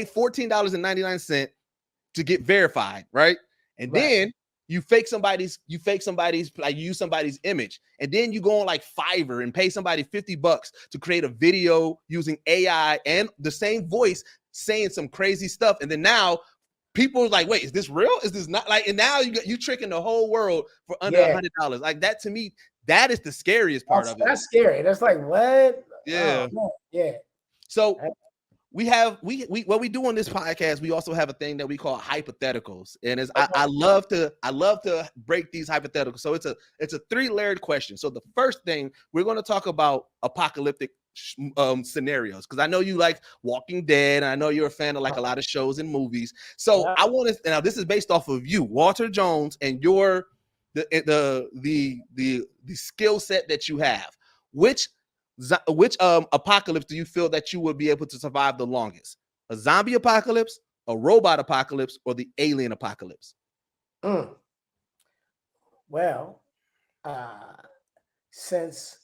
$14.99 to get verified, right? And then you fake somebody's, like, you use somebody's image, and then you go on like Fiverr and pay somebody $50 to create a video using AI and the same voice saying some crazy stuff. And then now people are like, wait, is this real? Is this not? Like, and now you tricking the whole world for under $100. Like, that, to me, that is the scariest part of it. That's scary. That's like, what? Yeah. Yeah. So we what we do on this podcast, we also have a thing that we call hypotheticals, and I love to break these hypotheticals. So it's a 3-layered question. So the first thing, we're going to talk about apocalyptic scenarios, because I know you like Walking Dead, and I know you're a fan of like a lot of shows and movies. So I want to, now this is based off of you, Walter Jones, and your the skill set that you have. Which apocalypse do you feel that you would be able to survive the longest? A zombie apocalypse, a robot apocalypse, or the alien apocalypse? Well, since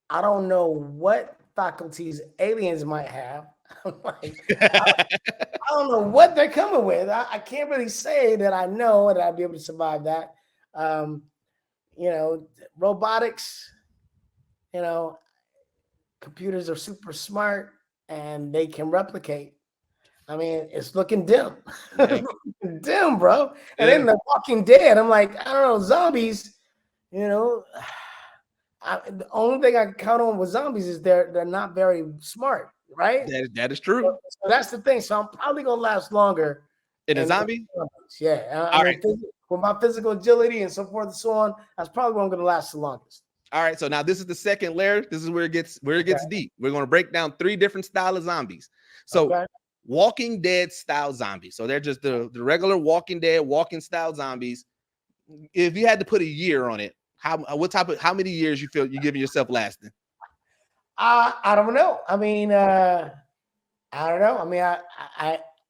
I don't know what faculties aliens might have, I don't know what they're coming with. I can't really say that I know that I'd be able to survive that. Robotics, computers are super smart and they can replicate. I mean, it's looking dim. Dim, bro. And then The Walking Dead, I'm like, I don't know, zombies, the only thing I can count on with zombies is they're not very smart, right? That is true. So that's the thing. So I'm probably gonna last longer in a zombie. Yeah. All right. With my physical agility and so forth and so on, that's probably what I'm gonna last the longest. All right. So now this is the second layer. This is where it gets deep. We're gonna break down 3 different styles of zombies. So Walking Dead style zombies. So they're just the regular Walking Dead walking style zombies. If you had to put a year on it, how many years you feel you're giving yourself lasting? I don't know. I mean, I don't know. I mean,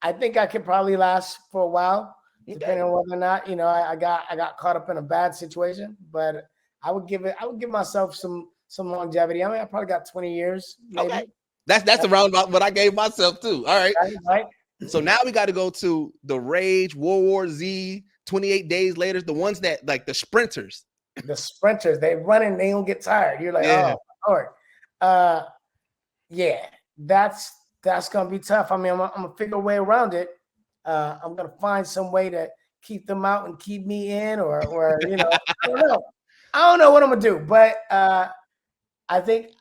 I think I could probably last for a while, depending on whether or not, I got caught up in a bad situation. But I would give myself some longevity. I mean, I probably got 20 years. Maybe. Okay. That's around about what I gave myself too. All right. Right. So now we got to go to the Rage, World War Z, 28 Days Later, the ones that like the sprinters. The sprinters, they run and they don't get tired. You're like, oh, Lord. Yeah, that's gonna be tough. I mean, I'm gonna figure a way around it. I'm gonna find some way to keep them out and keep me in, or I don't know. I don't know what I'm gonna do, but I think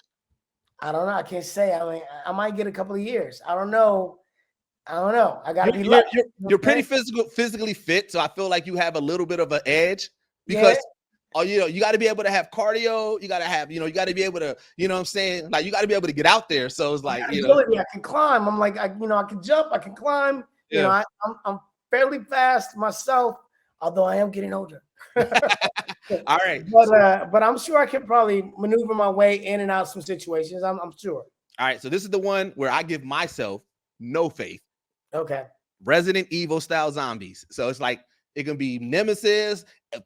I don't know. I can't say. I mean, I might get a couple of years. I don't know. I gotta be lucky. You're pretty physically fit, so I feel like you have a little bit of an edge because. Yeah. Oh, you got to be able to have cardio. You got to have, you got to be able to, what I'm saying? Like, you got to be able to get out there. So it's like, I can climb. I'm like, I can jump. I can climb. Yeah. I'm fairly fast myself, although I am getting older. All right. But I'm sure I can probably maneuver my way in and out some situations. I'm sure. All right. So this is the one where I give myself no faith. Okay. Resident Evil style zombies. So it's like, it can be Nemesis.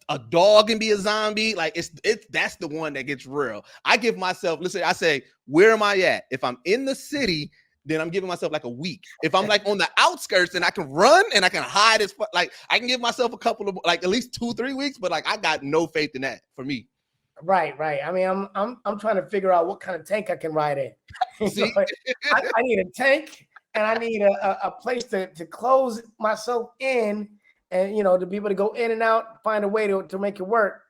A dog can be a zombie. Like that's the one that gets real. I give myself, listen, I say, where am I at? If I'm in the city, then I'm giving myself like a week. If I'm like on the outskirts and I can run and I can hide as like I can give myself a couple of like at least 2-3 weeks, but like I got no faith in that for me. Right. I mean, I'm trying to figure out what kind of tank I can ride in. See? I need a tank and I need a place to close myself in. And to be able to go in and out, find a way to make it work.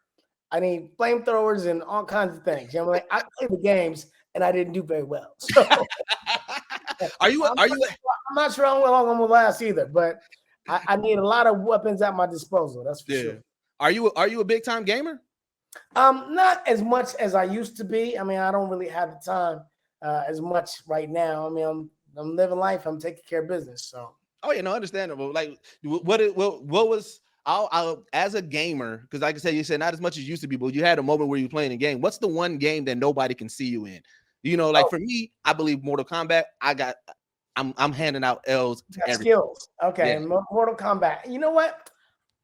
I need flamethrowers and all kinds of things. I'm like, I played the games and I didn't do very well. So I'm not sure how long I'm gonna last either, but I need a lot of weapons at my disposal. That's for sure. Are you a big time gamer? Not as much as I used to be. I mean, I don't really have the time as much right now. I mean, I'm living life. I'm taking care of business. So. Oh yeah, no, understandable. Like, what was I'll as a gamer, because like I said, you said not as much as used to be, but you had a moment where you were playing a game. What's the one game that nobody can see you in? For me, I believe Mortal Kombat. I'm handing out L's to everything. Skills. Okay, yeah. Mortal Kombat. You know what?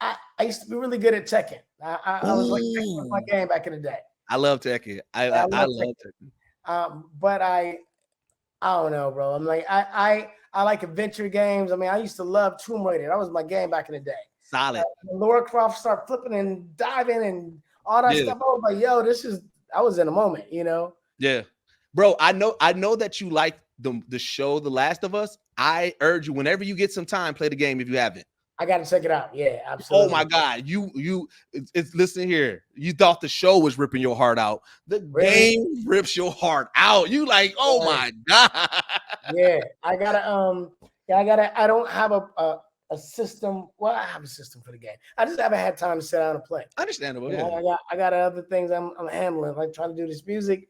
I used to be really good at Tekken. I was like my game back in the day. I love Tekken. I love Tekken. But I don't know, bro. I'm like I like adventure games. I mean, I used to love Tomb Raider. That was my game back in the day. Solid. Lara Croft start flipping and diving and all that stuff. I was like, yo, I was in a moment, Yeah. Bro, I know that you like the show The Last of Us. I urge you, whenever you get some time, play the game if you haven't. I got to check it out. Yeah, absolutely. Oh my God. Listen here. You thought the show was ripping your heart out. The game rips your heart out. You like, oh my God. Yeah, I don't have a system. Well, I have a system for the game. I just haven't had time to sit down and play. Understandable. You know, Yeah. I got other things I'm handling, like trying to do this music,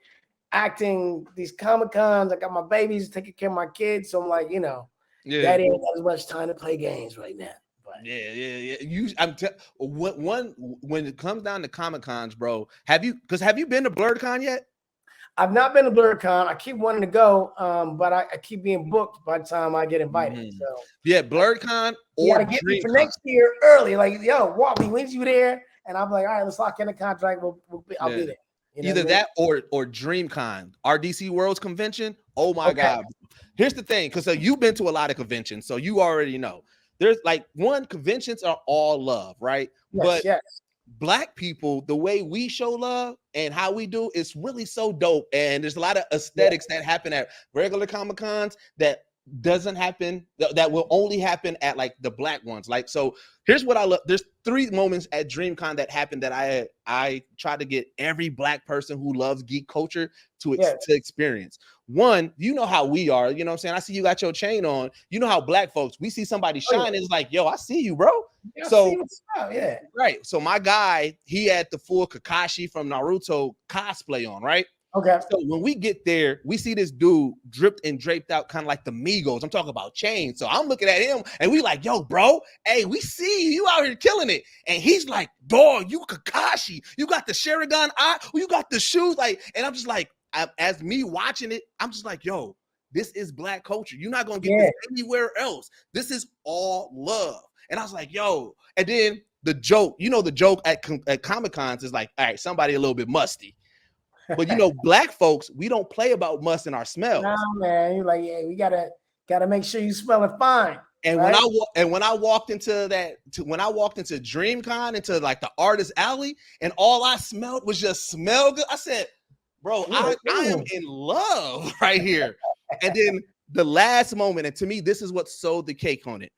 acting, these Comic-Cons. I got my babies, taking care of my kids. So I'm like, Daddy ain't got as much time to play games right now. But Yeah. When it comes down to Comic-Cons, bro, have you been to BlerdCon yet? I've not been to BlerdCon. I keep wanting to go, but I keep being booked by the time I get invited. So yeah, BlerdCon you or gotta get me for DreamCon. next year early. Like, yo, Waltney, when's you there? And I'm like, all right, let's lock in the contract. I'll be there. You know Either what I mean? that or DreamCon, RDC Worlds Convention. Oh my God. Here's the thing, because you've been to a lot of conventions, so you already know. There's like conventions are all love, right? Yes, but Black people, the way we show love and how we do, it's really so dope. And there's a lot of aesthetics that happen at regular Comic-Cons that doesn't happen, that will only happen at like the Black ones. Like, so here's what I love. There's 3 moments at DreamCon that happened that I try to get every Black person who loves geek culture to experience. One, you know how we are, you know what I'm saying? I see you got your chain on. You know how Black folks, we see somebody shine, it's like, yo, I see you, bro. Yeah, So right. So my guy, he had the full Kakashi from Naruto cosplay on, right? Okay. So when we get there, we see this dude dripped and draped out, kind of like the Migos. I'm talking about chains. So I'm looking at him and we like, yo, bro, hey, we see you out here killing it. And he's like, dog, you Kakashi, you got the Sharingan eye, you got the shoes, like, and I'm just like, as me watching it, I'm just like, yo, this is Black culture. You're not gonna get this anywhere else. This is all love. And I was like, yo, and then the joke, the joke at Comic-Cons is like, all right, somebody a little bit musty. But Black folks, we don't play about must in our smells. Nah, man, you're like, yeah, we gotta make sure you smell it fine. And right? when I walked into DreamCon, into like the artist alley, and all I smelled was just smell good. I said, bro, I am in love right here. And then the last moment, and to me, this is what sold the cake on it.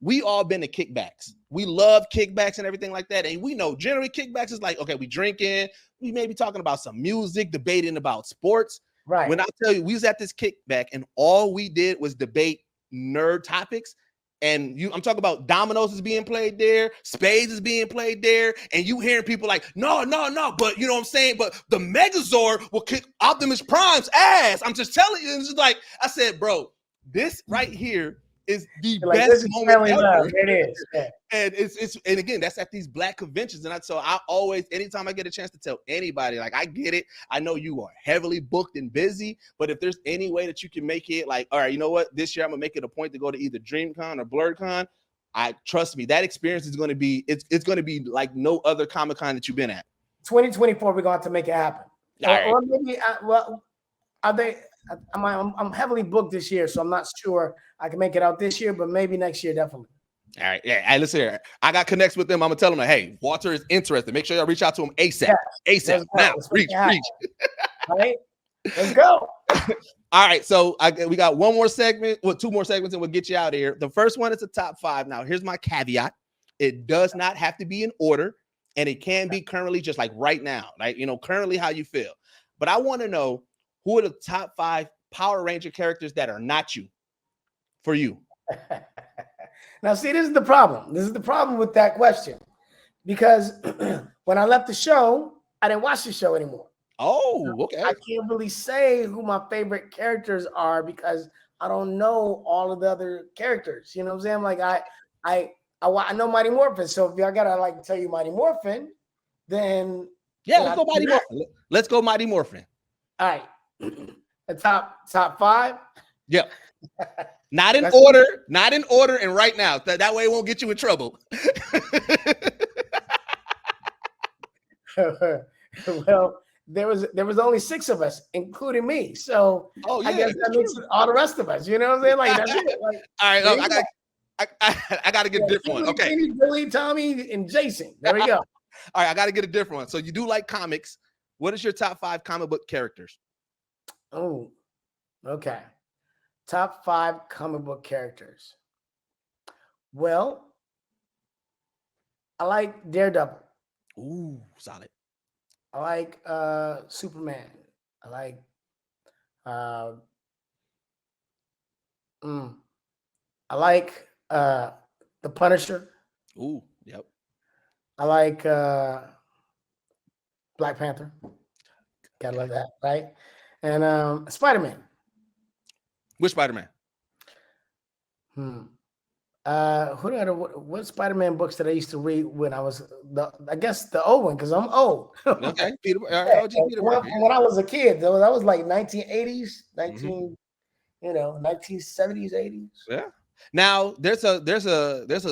We all been to kickbacks. We love kickbacks and everything like that. And we know generally kickbacks is like, okay, we drinking, we may be talking about some music, debating about sports. Right. When I tell you, we was at this kickback and all we did was debate nerd topics. And I'm talking about dominoes is being played there, spades is being played there, and you hearing people like, no, but you know what I'm saying? But the Megazord will kick Optimus Prime's ass. I'm just telling you, it's just like, I said, bro, this right here is the best moment ever. It is. Yeah. And and again, that's at these Black conventions. And so I always, anytime I get a chance to tell anybody, like, I get it. I know you are heavily booked and busy, but if there's any way that you can make it like, all right, you know what? This year I'm gonna make it a point to go to either DreamCon or BlerdCon. Trust me, that experience is gonna be, it's gonna be like no other Comic-Con that you've been at. 2024, we're going to have to make it happen. Or maybe, are they? I'm heavily booked this year, so I'm not sure I can make it out this year, but maybe next year, definitely. All right, yeah. Hey, listen here. I got connects with them. I'm gonna tell them, hey, Walter is interested. Make sure y'all reach out to him ASAP. ASAP. Now, reach. All right, let's go. All right, so we got one more segment, 2 more segments, and we'll get you out of here. The first one is a top 5. Now, here's my caveat: it does not have to be in order, and it can be currently just like right now, like currently how you feel. But I want to know, who are the top 5 Power Ranger characters that are not you, for you? Now, see, this is the problem. This is the problem with that question, because when I left the show, I didn't watch the show anymore. Oh, okay. I can't really say who my favorite characters are because I don't know all of the other characters. You know what I'm saying? Like I know Mighty Morphin. So if y'all gotta like tell you Mighty Morphin, then let's go Mighty Morphin. Let's go Mighty Morphin. All right. The top 5. Yep. Not in order, and right now. That way it won't get you in trouble. Well, there was only 6 of us, including me. So I guess that makes all the rest of us. You know what I'm saying? Like, that's it. Like, all right, I got to get a different one. Okay. Billy, Tommy, and Jason. There we go. All right, I got to get a different one. So you do like comics. What is your top 5 comic book characters? Oh, okay. Top 5 comic book characters. Well, I like Daredevil. Ooh, solid. I like Superman. I like I like the Punisher. Ooh, yep. I like Black Panther. Gotta love that, right? And Spider-Man. Which Spider-Man? What Spider-Man books that I used to read when I was I guess the old one, because I'm old. Okay, Peter, OG Peter Parker. When I was a kid, though, that was like 1980s, 1970s, 80s. Yeah. Now there's a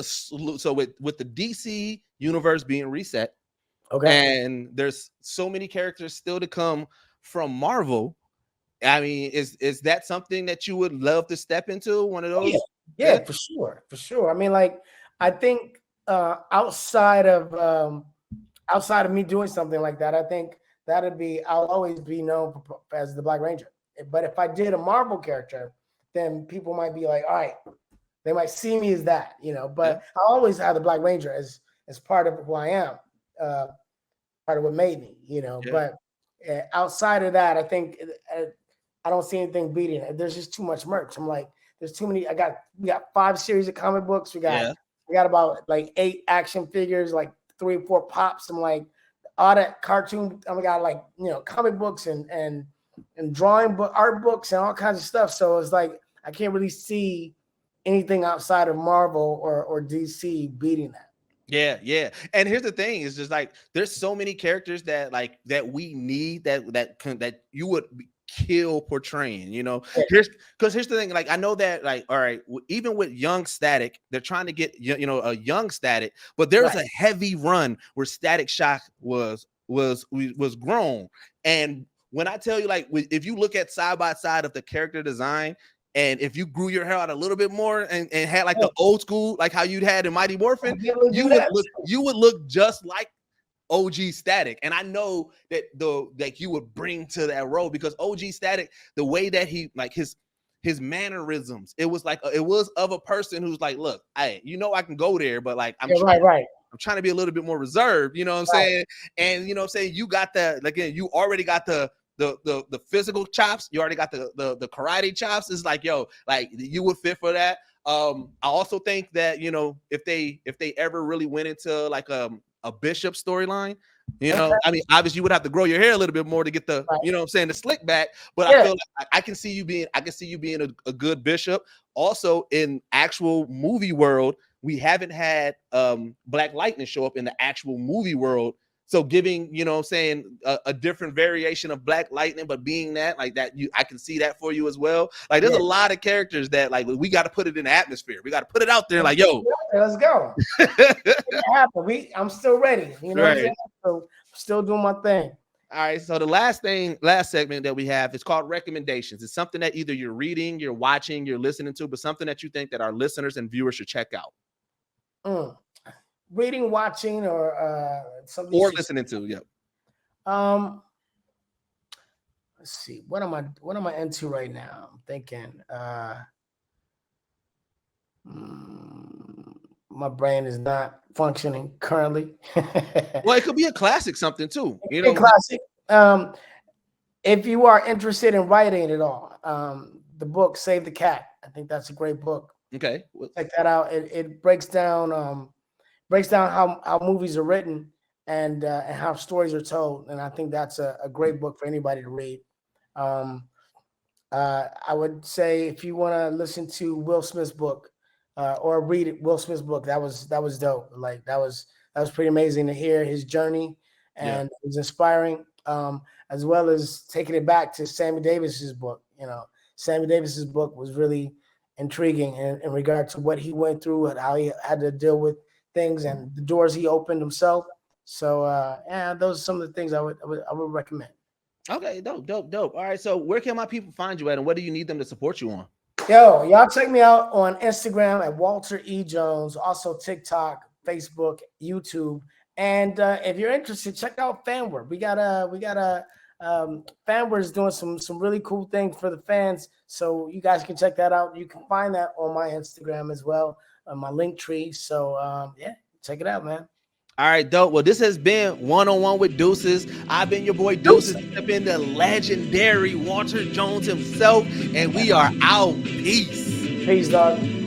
so with the DC universe being reset, okay, and there's so many characters still to come from Marvel. I mean, is that something that you would love to step into? One of those? Yeah, for sure. I mean, like, I think outside of me doing something like that, I think I'll always be known as the Black Ranger. But if I did a Marvel character, then people might be like, all right, they might see me as that, but I always have the Black Ranger as part of who I am, part of what made me, but outside of that, I think I don't see anything beating it. There's just too much merch. I'm like, there's too many. We got 5 series of comic books. We got about like 8 action figures, like 3 or 4 pops. I'm like, all that cartoon. We got like, comic books and drawing book, art books, and all kinds of stuff. So it's like I can't really see anything outside of Marvel or DC beating that. Yeah. And here's the thing: is just like there's so many characters that we need that you would kill portraying. Here's the thing. Like I know that all right, even with Young Static, they're trying to get a Young Static, but there was a heavy run where Static Shock was grown. And when I tell you, like, if you look at side by side of the character design, and if you grew your hair out a little bit more and had like the old school, like how you'd had in Mighty Morphin, you would look just like OG Static. And I know that you would bring to that role, because OG Static, the way that he, like, his mannerisms, it was of a person who's like, look, I can go there, but like I'm trying to be a little bit more reserved, you know what I'm saying? And you know what I'm saying, you got that, like, you already got the physical chops, you already got the karate chops. It's like, yo, like you would fit for that. I also think that, if they ever really went into like a Bishop storyline, I mean, obviously you would have to grow your hair a little bit more to get the, you know what I'm saying, the slick back. But I feel like I can see you being a good Bishop. Also, in actual movie world, we haven't had Black Lightning show up in the actual movie world. So giving, a different variation of Black Lightning, but being that, like that, I can see that for you as well. Like there's a lot of characters that, like, we got to put it in the atmosphere. We got to put it out there, like, yo, let's go. I'm still ready. What I'm saying? So I'm still doing my thing. All right. So the last segment that we have is called recommendations. It's something that either you're reading, you're watching, you're listening to, but something that you think that our listeners and viewers should check out. Reading, watching, or something, or listening to. Yep. Let's see. What am I into right now? I'm thinking. My brain is not functioning currently. Well, it could be a classic, something too. A classic. If you are interested in writing it all, the book "Save the Cat." I think that's a great book. Okay, check that out. It breaks down how movies are written and how stories are told, and I think that's a great book for anybody to read. I would say if you want to listen to Will Smith's book or read it, Will Smith's book, that was dope. Like that was pretty amazing to hear his journey, and it was inspiring. As well as taking it back to Sammy Davis's book. Sammy Davis's book was really intriguing in regard to what he went through and how he had to deal with things and the doors he opened himself. So those are some of the things I would recommend. Okay, dope. All right, so where can my people find you at, and what do you need them to support you on? Yo, y'all check me out on Instagram at Walter E. Jones, also TikTok, Facebook, YouTube, and if you're interested, check out Fanware. We got Fanware is doing some really cool things for the fans, so you guys can check that out. You can find that on my Instagram as well, on my link tree. So check it out, man. All right, dope. Well, this has been One-on-One with Deuces. I've been your boy Deuces. I've been the legendary Walter Jones himself, and we are out. Peace. Peace, dog.